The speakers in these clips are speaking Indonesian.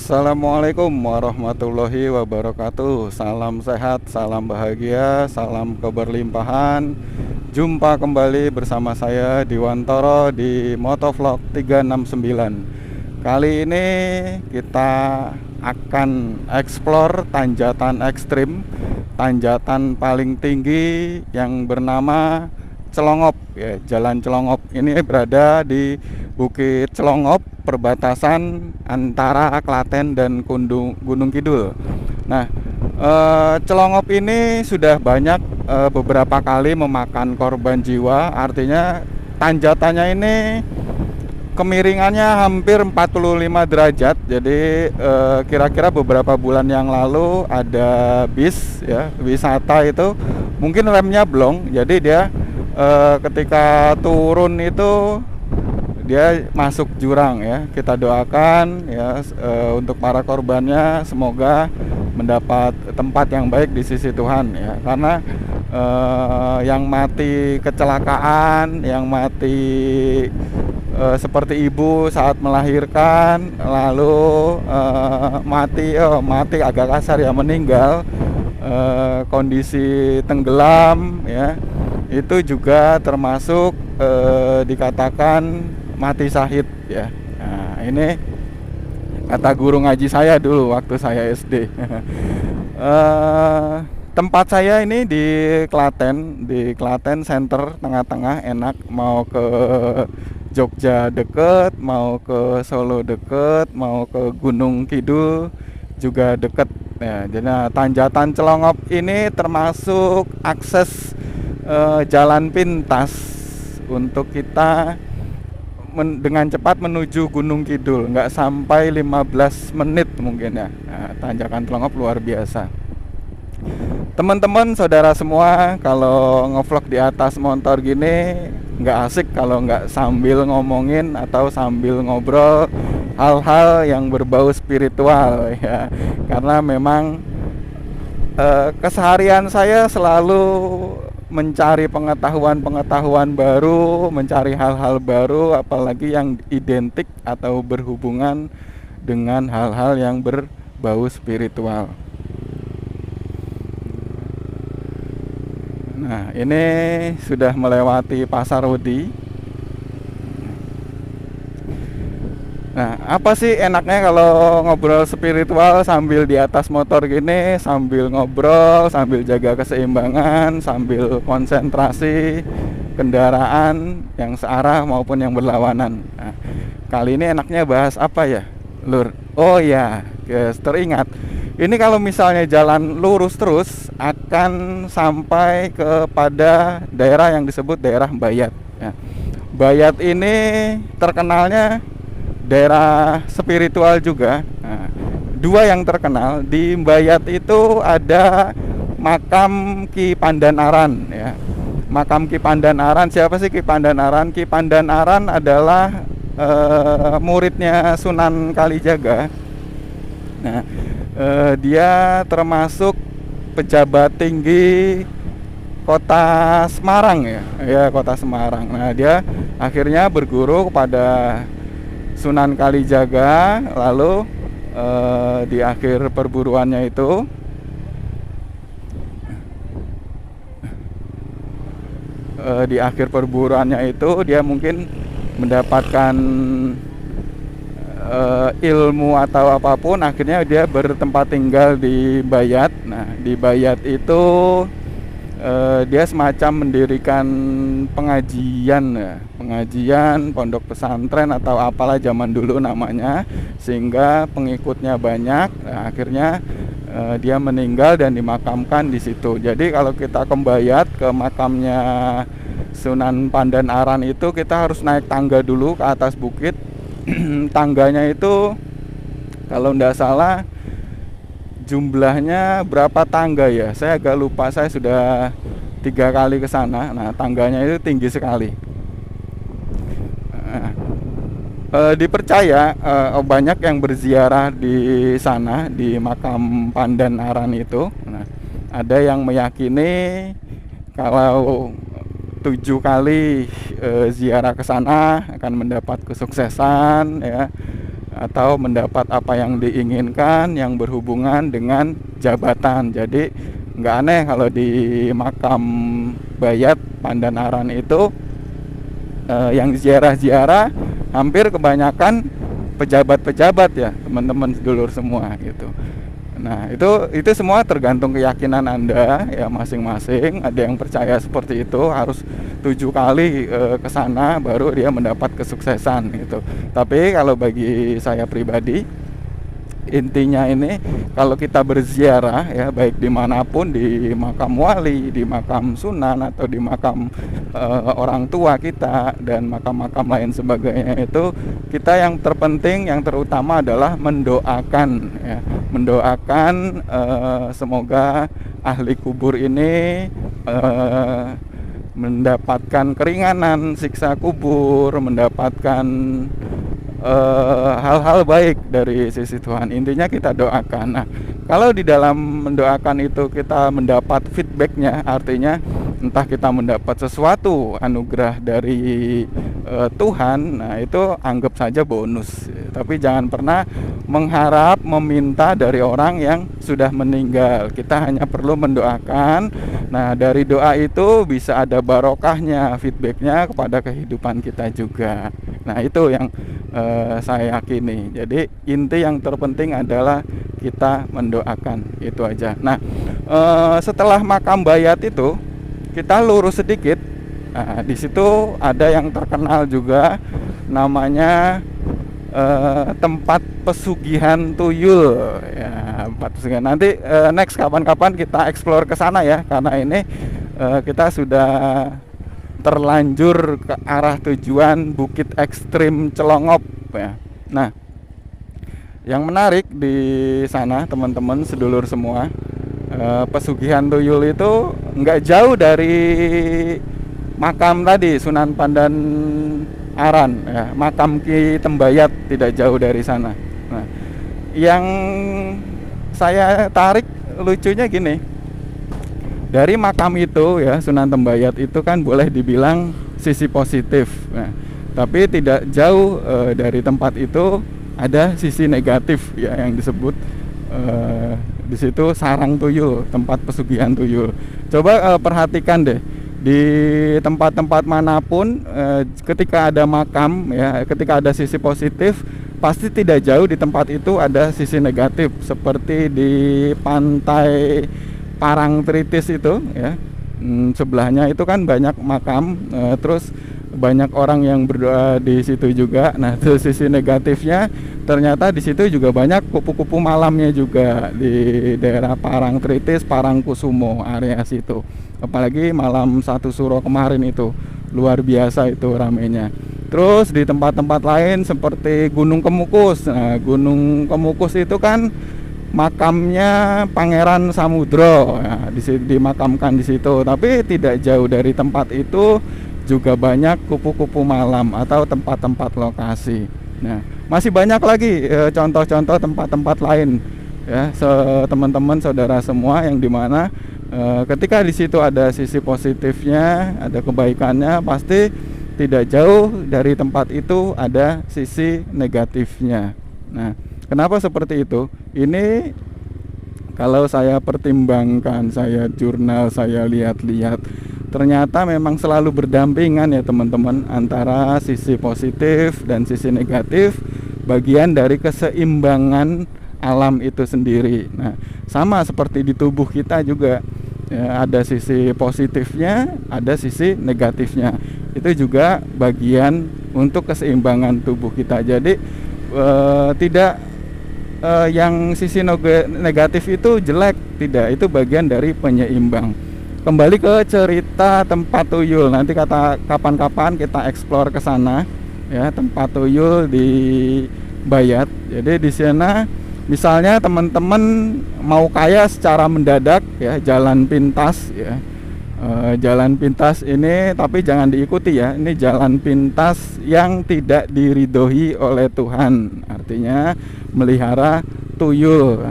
Assalamualaikum warahmatullahi wabarakatuh. Salam sehat, salam bahagia, salam keberlimpahan. Jumpa kembali bersama saya di Wantoro di Motovlog 369. Kali ini kita akan explore tanjatan ekstrim, tanjatan paling tinggi yang bernama Celongop ya, Jalan Celongop. Ini berada di Bukit Celongop, perbatasan antara Klaten dan Gunung Kidul. Nah, Celongop ini sudah banyak beberapa kali memakan korban jiwa. Artinya tanjatannya ini kemiringannya hampir 45 derajat. Jadi kira-kira beberapa bulan yang lalu ada bis ya, wisata itu mungkin remnya blong. Jadi dia ketika turun itu dia masuk jurang ya. Kita doakan ya untuk para korbannya, semoga mendapat tempat yang baik di sisi Tuhan ya. Karena yang mati kecelakaan, yang mati seperti ibu saat melahirkan, lalu mati agak kasar ya, meninggal, kondisi tenggelam ya, itu juga termasuk dikatakan mati syahid ya. Nah, ini kata guru ngaji saya dulu waktu saya SD. Tempat saya ini di Klaten Center, tengah-tengah, enak. Mau ke Jogja deket, mau ke Solo deket, mau ke Gunung Kidul juga deket ya. Jadi tanjatan Celongop ini termasuk akses jalan pintas untuk kita dengan cepat menuju Gunung Kidul. Nggak sampai 15 menit mungkin ya. Nah, tanjakan Celongop luar biasa. Teman-teman, saudara semua, kalau ngevlog di atas motor gini nggak asik kalau nggak sambil ngomongin atau sambil ngobrol hal-hal yang berbau spiritual ya. Karena memang keseharian saya selalu mencari pengetahuan baru, mencari hal-hal baru, apalagi yang identik atau berhubungan dengan hal-hal yang berbau spiritual. Nah, ini sudah melewati Pasar Wedi. Nah, apa sih enaknya kalau ngobrol spiritual sambil di atas motor gini, sambil ngobrol, sambil jaga keseimbangan, sambil konsentrasi kendaraan yang searah maupun yang berlawanan. Nah, kali ini enaknya bahas apa ya, Lur? Oh ya, guys, teringat. Ini kalau misalnya jalan lurus terus akan sampai kepada daerah yang disebut daerah Bayat ya. Bayat ini terkenalnya daerah spiritual juga. Nah, dua yang terkenal di Bayat itu ada makam Ki Pandanaran ya. Makam Ki Pandanaran, siapa sih Ki Pandanaran? Ki Pandanaran adalah muridnya Sunan Kalijaga. Nah, dia termasuk pejabat tinggi kota Semarang ya, kota Semarang. Nah, dia akhirnya berguru kepada Sunan Kalijaga, lalu di akhir perburuannya itu dia mungkin mendapatkan ilmu atau apapun, akhirnya dia bertempat tinggal di Bayat. Nah, di Bayat itu dia semacam mendirikan pengajian, pondok pesantren atau apalah zaman dulu namanya, sehingga pengikutnya banyak. Nah, akhirnya dia meninggal dan dimakamkan di situ. Jadi kalau kita ke Bayat, ke makamnya Sunan Pandanaran itu, kita harus naik tangga dulu ke atas bukit. Tangganya itu kalau nggak salah jumlahnya berapa tangga ya, saya agak lupa, saya sudah 3 kali ke sana. Nah, tangganya itu tinggi sekali. Dipercaya banyak yang berziarah di sana, di makam Pandanaran itu. Nah, ada yang meyakini kalau 7 kali ziarah ke sana akan mendapat kesuksesan ya. atau mendapat apa yang diinginkan yang berhubungan dengan jabatan. Jadi nggak aneh kalau di makam Bayat Pandanaran itu yang ziarah-ziarah hampir kebanyakan pejabat-pejabat ya, teman-teman sedulur semua gitu. Nah, itu semua tergantung keyakinan Anda ya masing-masing. Ada yang percaya seperti itu, harus 7 kali ke sana baru dia mendapat kesuksesan gitu. Tapi kalau bagi saya pribadi, intinya ini kalau kita berziarah ya, baik dimanapun, di makam wali, di makam sunan, atau di makam orang tua kita dan makam-makam lain sebagainya, itu kita yang terpenting, yang terutama adalah mendoakan ya, mendoakan semoga ahli kubur ini mendapatkan keringanan siksa kubur, mendapatkan hal-hal baik dari sisi Tuhan. Intinya kita doakan. Nah, kalau di dalam mendoakan itu kita mendapat feedbacknya, artinya entah kita mendapat sesuatu anugerah dari Tuhan, nah itu anggap saja bonus. Tapi jangan pernah mengharap meminta dari orang yang sudah meninggal. Kita hanya perlu mendoakan. Nah, dari doa itu bisa ada barokahnya, feedbacknya kepada kehidupan kita juga. Nah, itu yang saya yakini. Jadi inti yang terpenting adalah kita mendoakan, itu aja. Nah, setelah makam Bayat itu kita lurus sedikit. Nah, di situ ada yang terkenal juga, namanya tempat pesugihan tuyul ya, tempat pesugihan. Nanti next kapan-kapan kita explore ke sana ya, karena ini kita sudah terlanjur ke arah tujuan Bukit Ekstrim Celongop ya. Nah, yang menarik di sana teman-teman sedulur semua, pesugihan tuyul itu nggak jauh dari makam tadi Sunan Pandanaran ya, makam Ki Tembayat tidak jauh dari sana. Nah, yang saya tarik lucunya gini, dari makam itu ya, Sunan Tembayat itu kan boleh dibilang sisi positif. Nah, tapi tidak jauh dari tempat itu ada sisi negatif ya, yang disebut di situ sarang tuyul, tempat pesugihan tuyul. Coba perhatikan deh, di tempat-tempat manapun ketika ada makam ya, ketika ada sisi positif, pasti tidak jauh di tempat itu ada sisi negatif. Seperti di pantai Parangtritis itu ya, sebelahnya itu kan banyak makam, terus banyak orang yang berdoa di situ juga. Nah, itu sisi negatifnya, ternyata di situ juga banyak kupu-kupu malamnya juga di daerah Parangtritis, Parangkusumo area situ. Apalagi malam 1 Suro kemarin itu luar biasa itu ramenya. Terus di tempat-tempat lain seperti Gunung Kemukus. Nah, Gunung Kemukus itu kan makamnya Pangeran Samudro ya, dimakamkan di situ. Tapi tidak jauh dari tempat itu juga banyak kupu-kupu malam atau tempat-tempat lokasi. Nah, masih banyak lagi contoh-contoh tempat-tempat lain ya, teman-teman saudara semua, yang dimana ketika di situ ada sisi positifnya, ada kebaikannya, pasti tidak jauh dari tempat itu ada sisi negatifnya. Nah, kenapa seperti itu? Ini kalau saya pertimbangkan, saya jurnal, saya lihat-lihat, ternyata memang selalu berdampingan ya teman-teman, antara sisi positif dan sisi negatif, bagian dari keseimbangan alam itu sendiri. Nah, sama seperti di tubuh kita juga ya, ada sisi positifnya, ada sisi negatifnya. Itu juga bagian untuk keseimbangan tubuh kita. Jadi tidak yang sisi negatif itu jelek, tidak, itu bagian dari penyeimbang. Kembali ke cerita tempat tuyul, nanti kapan-kapan kita explore ke sana ya, tempat tuyul di Bayat. Jadi di sana misalnya teman-teman mau kaya secara mendadak ya, jalan pintas ya, jalan pintas ini, tapi jangan diikuti ya, ini jalan pintas yang tidak diridhoi oleh Tuhan, artinya melihara tuyul.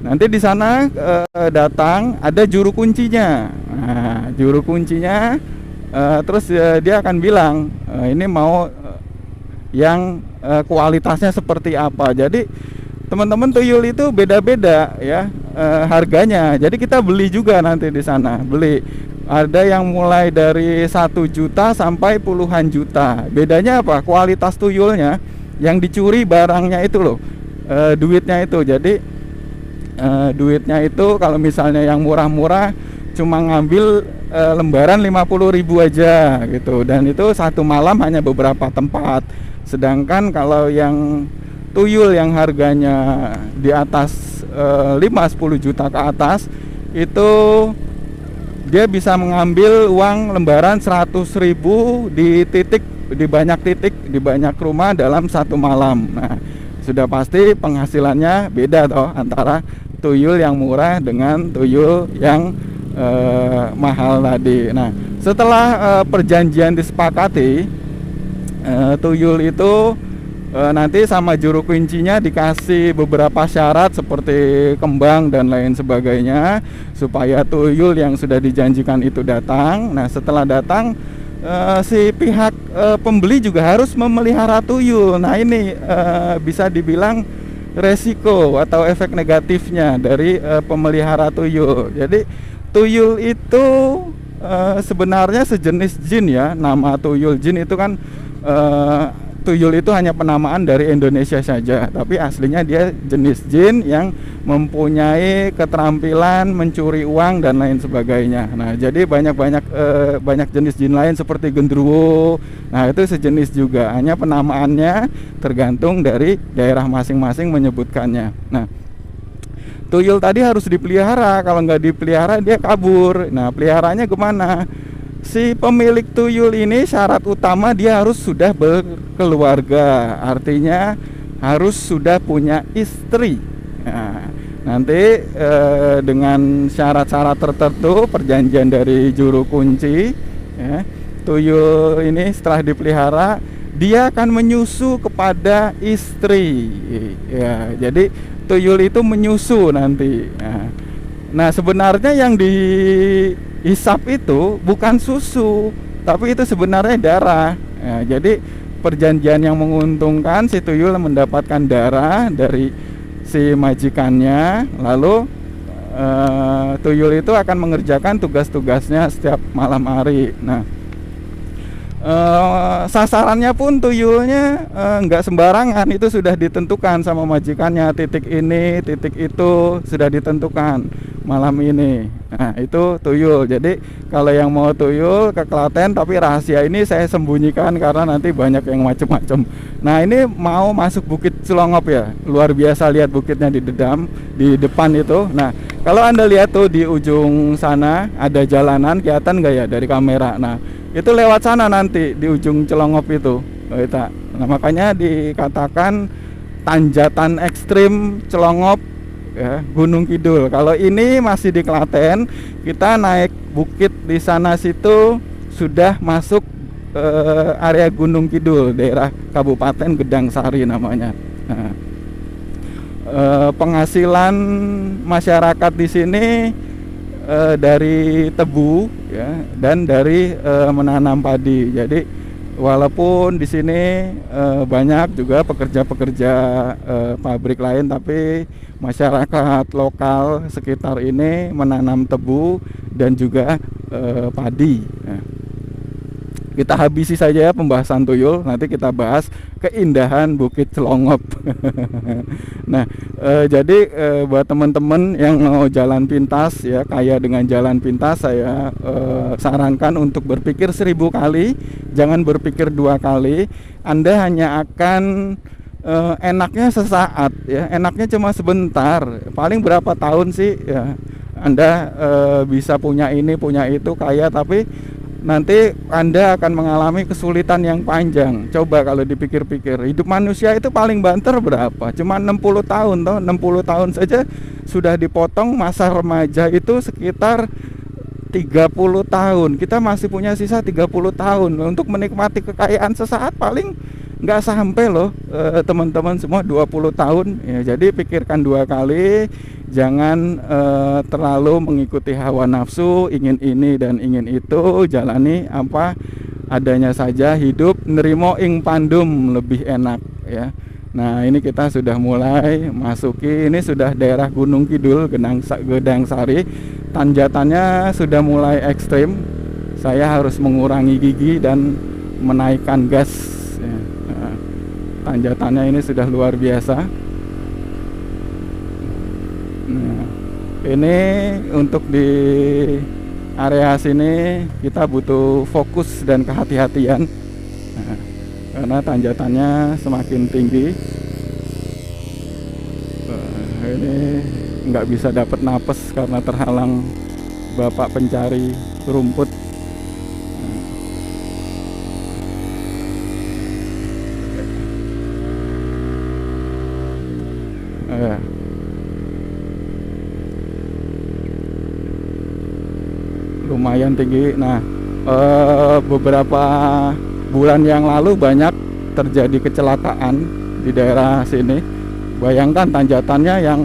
Nanti di sana datang ada juru kuncinya. Nah, juru kuncinya terus dia akan bilang ini mau yang kualitasnya seperti apa. Jadi teman-teman, tuyul itu beda-beda ya harganya. Jadi kita beli juga nanti di sana, beli. Ada yang mulai dari 1 juta sampai puluhan juta. Bedanya apa? Kualitas tuyulnya. Yang dicuri barangnya itu loh, duitnya itu. Jadi duitnya itu kalau misalnya yang murah-murah cuma ngambil lembaran 50.000 aja gitu, dan itu satu malam hanya beberapa tempat. Sedangkan kalau yang tuyul yang harganya di atas 5-10 juta ke atas, itu dia bisa mengambil uang lembaran 100.000 di banyak titik, di banyak rumah dalam satu malam. Nah, sudah pasti penghasilannya beda toh antara tuyul yang murah dengan tuyul yang mahal tadi. Nah, setelah perjanjian disepakati, tuyul itu nanti sama juru kuncinya dikasih beberapa syarat seperti kembang dan lain sebagainya supaya tuyul yang sudah dijanjikan itu datang. Nah, setelah datang, si pihak pembeli juga harus memelihara tuyul. Nah, ini bisa dibilang resiko atau efek negatifnya dari pemelihara tuyul. Jadi tuyul itu sebenarnya sejenis jin ya. Nama tuyul jin itu kan tuyul itu hanya penamaan dari Indonesia saja, tapi aslinya dia jenis jin yang mempunyai keterampilan mencuri uang dan lain sebagainya. Nah, jadi banyak jenis jin lain seperti genderuwo. Nah, itu sejenis juga, hanya penamaannya tergantung dari daerah masing-masing menyebutkannya. Nah, tuyul tadi harus dipelihara. Kalau nggak dipelihara dia kabur. Nah, peliharanya kemana? Si pemilik tuyul ini syarat utama dia harus sudah berkeluarga, artinya harus sudah punya istri. Nah, nanti dengan syarat-syarat tertentu, perjanjian dari juru kunci ya, tuyul ini setelah dipelihara dia akan menyusu kepada istri ya. Jadi tuyul itu menyusu nanti. Nah, sebenarnya yang dihisap itu bukan susu, tapi itu sebenarnya darah. Ya, jadi perjanjian yang menguntungkan, si tuyul mendapatkan darah dari si majikannya, lalu tuyul itu akan mengerjakan tugas-tugasnya setiap malam hari. Nah, sasarannya pun tuyulnya nggak sembarangan, itu sudah ditentukan sama majikannya. Titik ini, titik itu sudah ditentukan malam ini. Nah, itu tuyul. Jadi kalau yang mau tuyul ke Klaten, tapi rahasia ini saya sembunyikan karena nanti banyak yang macem-macem. Nah, ini mau masuk Bukit Celongop ya, luar biasa. Lihat bukitnya di depan itu. Nah, kalau Anda lihat tuh di ujung sana ada jalanan, kelihatan nggak ya dari kamera? Nah, itu lewat sana nanti di ujung Celongop itu. Nah, makanya dikatakan tanjatan ekstrim Celongop ya, Gunung Kidul. Kalau ini masih di Klaten, kita naik bukit di sana situ sudah masuk area Gunung Kidul, daerah Kabupaten Gedang Sari namanya. Nah, penghasilan masyarakat di sini dari tebu ya, dan dari menanam padi. Jadi walaupun di sini banyak juga pekerja-pekerja pabrik lain, tapi masyarakat lokal sekitar ini menanam tebu dan juga padi. Nah, kita habisi saja ya pembahasan tuyul, nanti kita bahas keindahan Bukit Celongop. Nah, jadi buat teman-teman yang mau jalan pintas ya, kaya dengan jalan pintas, saya sarankan untuk berpikir 1000 kali, jangan berpikir 2 kali. Anda hanya akan enaknya sesaat ya, enaknya cuma sebentar. Paling berapa tahun sih ya Anda bisa punya ini, punya itu, kaya, tapi nanti Anda akan mengalami kesulitan yang panjang. Coba kalau dipikir-pikir, hidup manusia itu paling banter berapa? Cuma 60 tahun toh. 60 tahun saja sudah dipotong. Masa remaja itu sekitar 30 tahun. Kita masih punya sisa 30 tahun untuk menikmati kekayaan sesaat. Paling nggak sampai loh teman-teman semua 20 tahun ya. Jadi pikirkan 2 kali. Jangan terlalu mengikuti hawa nafsu, ingin ini dan ingin itu. Jalani apa adanya saja, hidup nerimo ing pandum lebih enak ya. Nah ini kita sudah mulai masuki, ini sudah daerah Gunung Kidul, Gedang Sari. Tanjatannya sudah mulai ekstrim. Saya harus mengurangi gigi dan menaikkan gas ya. Nah, tanjatannya ini sudah luar biasa. Nah, ini untuk di area sini kita butuh fokus dan kehati-hatian. Nah, karena tanjatannya semakin tinggi. Ini nggak bisa dapat napas karena terhalang bapak pencari rumput. Lumayan tinggi. Nah, beberapa bulan yang lalu banyak terjadi kecelakaan di daerah sini. Bayangkan tanjatannya yang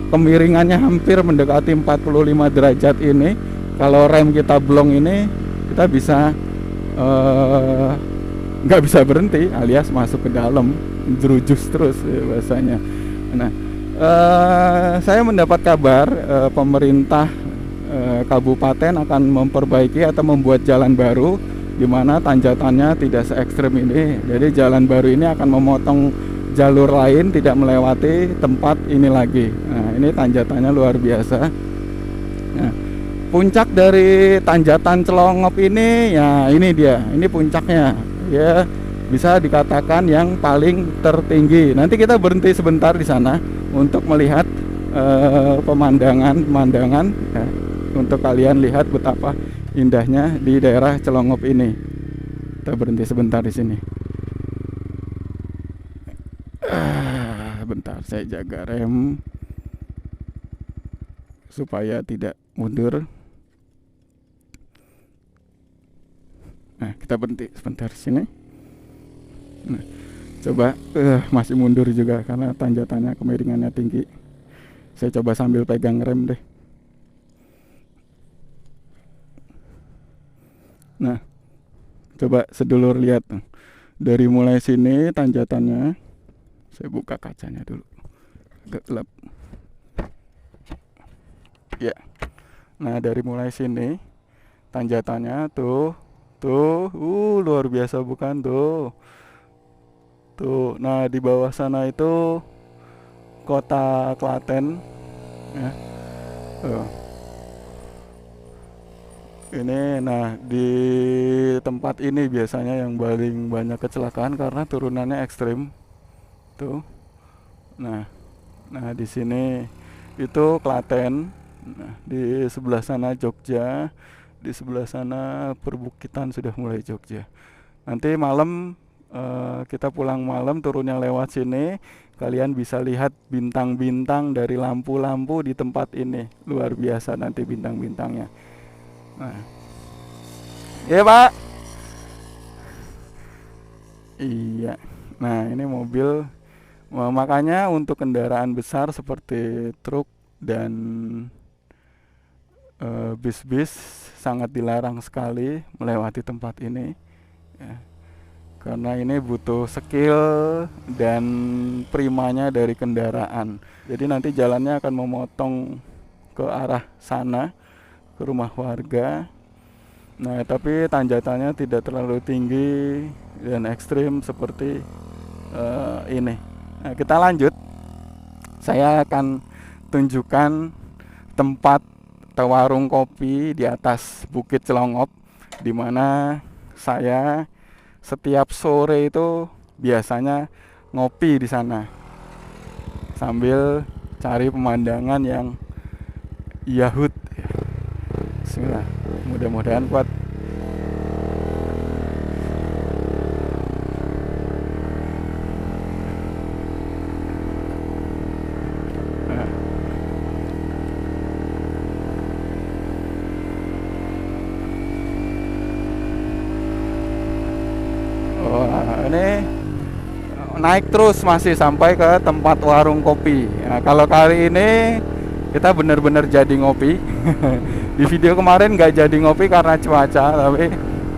kemiringannya hampir mendekati 45 derajat ini. Kalau rem kita blong ini, kita bisa nggak bisa berhenti, alias masuk ke dalam, jerujus terus ya bahasanya. Nah, saya mendapat kabar pemerintah kabupaten akan memperbaiki atau membuat jalan baru di mana tanjatannya tidak se ekstrem ini. Jadi jalan baru ini akan memotong jalur lain, tidak melewati tempat ini lagi. Nah, ini tanjatannya luar biasa. Nah, puncak dari tanjatan Celongop ini ya ini dia, ini puncaknya ya, bisa dikatakan yang paling tertinggi. Nanti kita berhenti sebentar di sana untuk melihat pemandangan ya, untuk kalian lihat betapa indahnya di daerah Celongop ini. Kita berhenti sebentar di sini. Bentar, saya jaga rem supaya tidak mundur. Nah, kita berhenti sebentar di sini. Nah, coba masih mundur juga karena tanjatannya kemiringannya tinggi. Saya coba sambil pegang rem deh. Nah, coba sedulur lihat dari mulai sini tanjatannya. Saya buka kacanya dulu, agak gelap ya. Nah, dari mulai sini tanjatannya tuh luar biasa bukan tuh. Nah, di bawah sana itu kota Klaten ya. Ini, nah di tempat ini biasanya yang paling banyak kecelakaan karena turunannya ekstrim tuh. Nah di sini itu Klaten. Nah, di sebelah sana Jogja, di sebelah sana perbukitan sudah mulai Jogja. Nanti malam kita pulang malam turunnya lewat sini, kalian bisa lihat bintang-bintang dari lampu-lampu di tempat ini. Luar biasa nanti bintang-bintangnya. Nah, ya Pak. Iya. Nah, ini mobil. Makanya untuk kendaraan besar seperti truk dan bis-bis sangat dilarang sekali melewati tempat ini ya. Karena ini butuh skill dan primanya dari kendaraan. Jadi nanti jalannya akan memotong ke arah sana, ke rumah warga. Nah, tapi tanjatannya tidak terlalu tinggi dan ekstrim seperti ini. Nah, kita lanjut. Saya akan tunjukkan tempat atau warung kopi di atas Bukit Celongop, di mana saya setiap sore itu biasanya ngopi di sana sambil cari pemandangan yang yahut. Bismillah, mudah-mudahan kuat. Ini naik terus masih sampai ke tempat warung kopi. Nah, kalau kali ini kita benar-benar jadi ngopi. Di video kemarin nggak jadi ngopi karena cuaca, tapi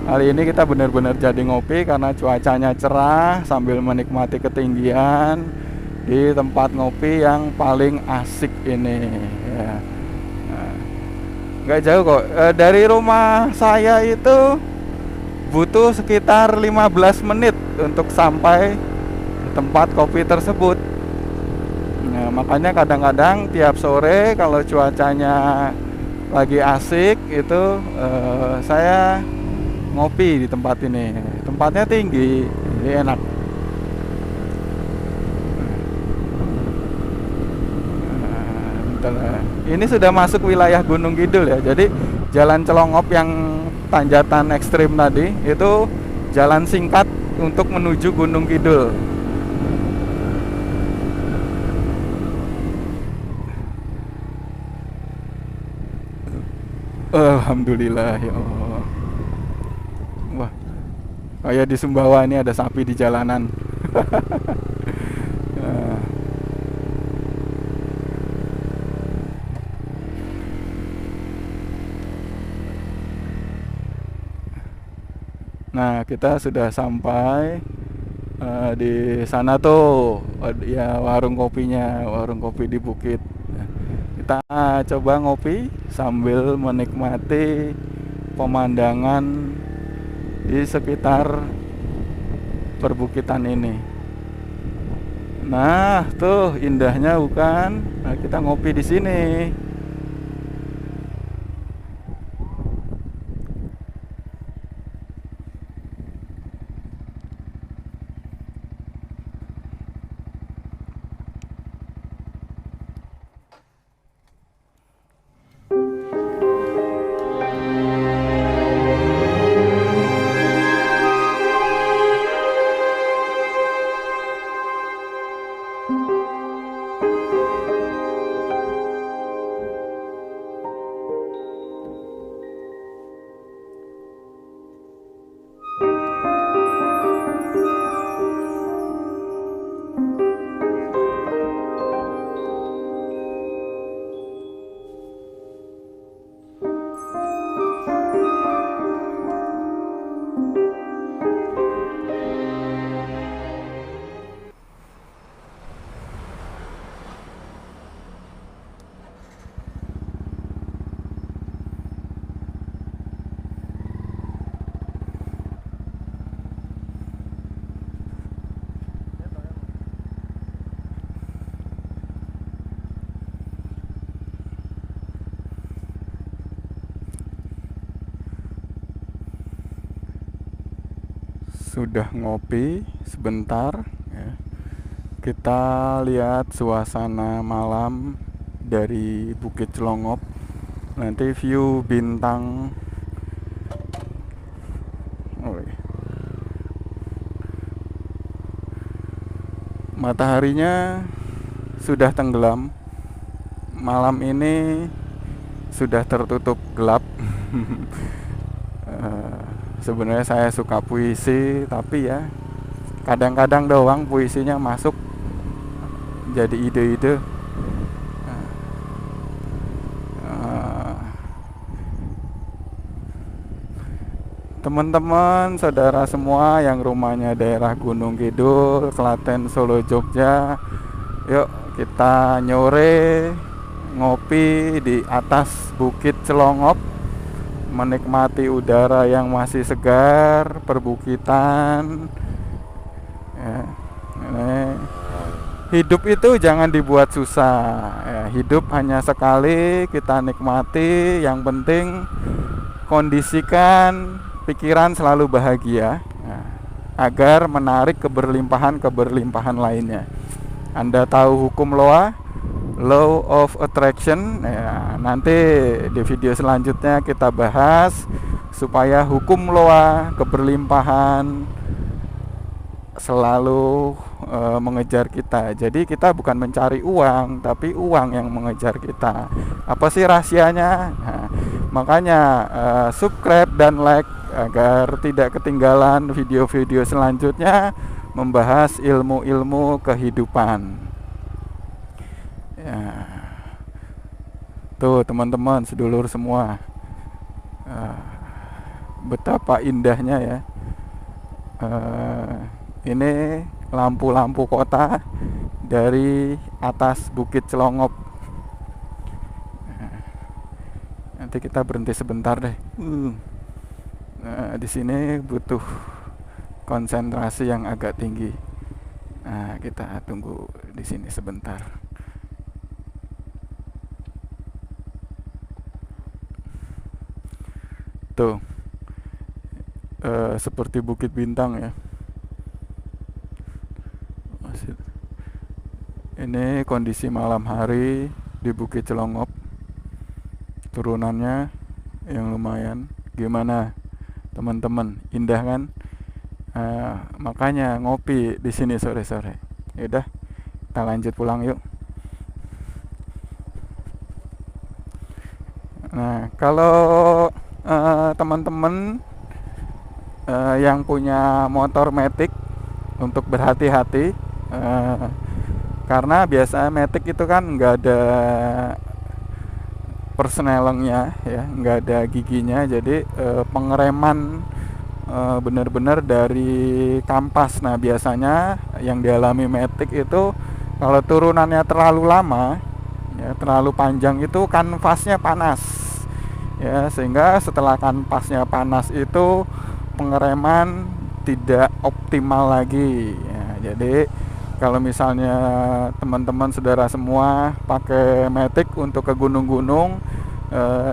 Kali ini kita benar-benar jadi ngopi karena cuacanya cerah sambil menikmati ketinggian di tempat ngopi yang paling asik ini ya. Nah, nggak jauh kok. Dari rumah saya itu butuh sekitar 15 menit untuk sampai tempat kopi tersebut. Nah, makanya kadang-kadang tiap sore kalau cuacanya lagi asik itu saya ngopi di tempat ini. Tempatnya tinggi, jadi enak. Ini sudah masuk wilayah Gunung Kidul ya. Jadi Jalan Celongop yang tanjatan ekstrim tadi itu jalan singkat untuk menuju Gunung Kidul. Alhamdulillah ya Allah. Wah, kayak di Sumbawa ini ada sapi di jalanan. Nah, kita sudah sampai di sana tuh, ya warung kopinya, warung kopi di bukit. Nah, kita coba ngopi sambil menikmati pemandangan di sekitar perbukitan ini. Nah, tuh indahnya bukan? Nah, kita ngopi di sini. Sudah ngopi sebentar ya. Kita lihat suasana malam dari Bukit Celongop. Nanti view bintang. Oh, iya. Mataharinya sudah tenggelam. Malam ini sudah tertutup gelap. Sebenarnya saya suka puisi, tapi ya kadang-kadang doang puisinya masuk jadi ide-ide. Teman-teman, saudara semua yang rumahnya daerah Gunung Kidul, Klaten, Solo, Jogja, yuk kita nyore ngopi di atas Bukit Celongop, menikmati udara yang masih segar, perbukitan ya. Hidup itu jangan dibuat susah ya. Hidup hanya sekali, kita nikmati. Yang penting kondisikan pikiran selalu bahagia ya, agar menarik keberlimpahan lainnya. Anda tahu hukum Law of Attraction ya, nanti di video selanjutnya kita bahas supaya hukum loa keberlimpahan selalu mengejar kita. Jadi kita bukan mencari uang, tapi uang yang mengejar kita. Apa sih rahasianya? Nah, makanya subscribe dan like agar tidak ketinggalan video-video selanjutnya membahas ilmu-ilmu kehidupan. Ya. Tuh teman-teman, sedulur semua, betapa indahnya ya. Ini lampu-lampu kota dari atas Bukit Celongop. Nanti kita berhenti sebentar deh. Di sini butuh konsentrasi yang agak tinggi. Nah, kita tunggu di sini sebentar. Tuh, seperti Bukit Bintang ya. Ini kondisi malam hari di Bukit Celongop. Turunannya yang lumayan. Gimana, teman-teman? Indah kan? Makanya ngopi di sini sore-sore. Yaudah, kita lanjut pulang yuk. Nah, kalau teman-teman yang punya motor matic, untuk berhati-hati, karena biasanya matic itu kan nggak ada persnelengnya ya, nggak ada giginya, jadi pengereman benar-benar dari kampas. Nah, biasanya yang dialami matic itu kalau turunannya terlalu lama ya, terlalu panjang, itu kanvasnya panas ya, sehingga setelah kanvasnya panas itu pengereman tidak optimal lagi ya. Jadi kalau misalnya teman-teman saudara semua pakai matic untuk ke gunung-gunung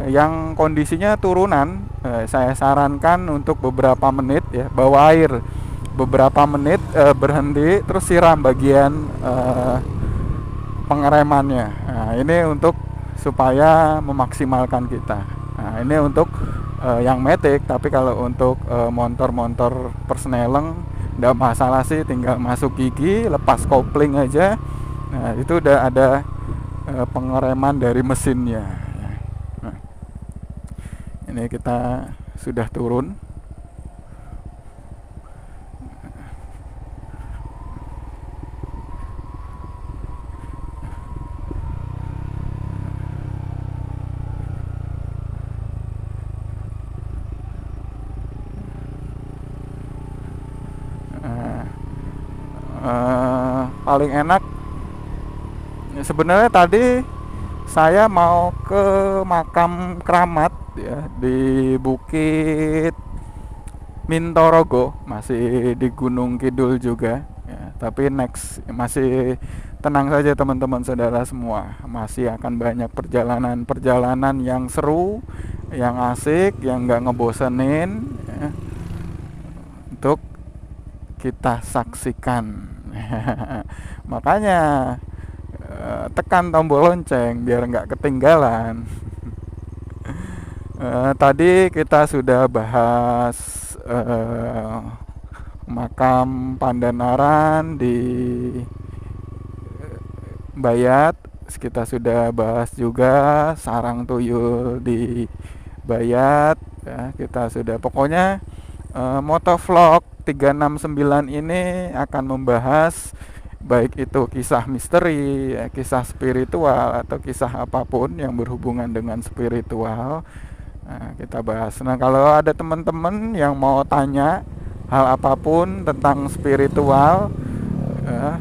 yang kondisinya turunan, saya sarankan untuk beberapa menit ya, bawa air beberapa menit, berhenti, terus siram bagian pengeremannya. Nah, ini untuk supaya memaksimalkan kita. Nah, ini untuk yang matic. Tapi kalau untuk motor-motor persneleng nggak masalah sih, tinggal masuk gigi, lepas kopling aja. Nah, itu udah ada pengereman dari mesinnya. Nah, ini kita sudah turun. Paling enak sebenarnya, tadi saya mau ke makam keramat ya, di Bukit Mintorogo, masih di Gunung Kidul juga ya. Tapi next, masih tenang saja teman-teman saudara semua, masih akan banyak perjalanan yang seru, yang asik, yang nggak ngebosenin ya, untuk kita saksikan. Makanya tekan tombol lonceng biar nggak ketinggalan. Tadi kita sudah bahas makam Pandanaran di Bayat. Kita sudah bahas juga sarang tuyul di Bayat ya. Kita sudah, pokoknya motovlog 369 ini akan membahas baik itu kisah misteri, kisah spiritual, atau kisah apapun yang berhubungan dengan spiritual. Nah, kita bahas. Nah, kalau ada teman-teman yang mau tanya hal apapun tentang spiritual,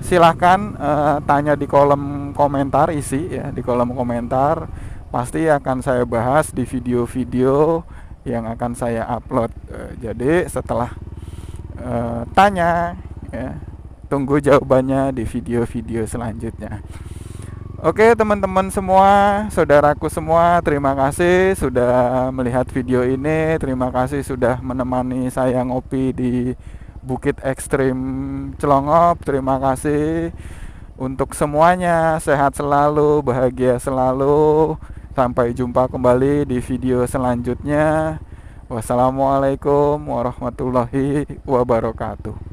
silahkan tanya di kolom komentar, isi ya di kolom komentar. Pasti akan saya bahas di video-video yang akan saya upload. Jadi setelah tanya ya, tunggu jawabannya di video-video selanjutnya. Oke teman-teman semua, saudaraku semua, terima kasih sudah melihat video ini. Terima kasih sudah menemani saya ngopi di Bukit Ekstrim Celongop. Terima kasih untuk semuanya. Sehat selalu, bahagia selalu. Sampai jumpa kembali di video selanjutnya. Wassalamualaikum warahmatullahi wabarakatuh.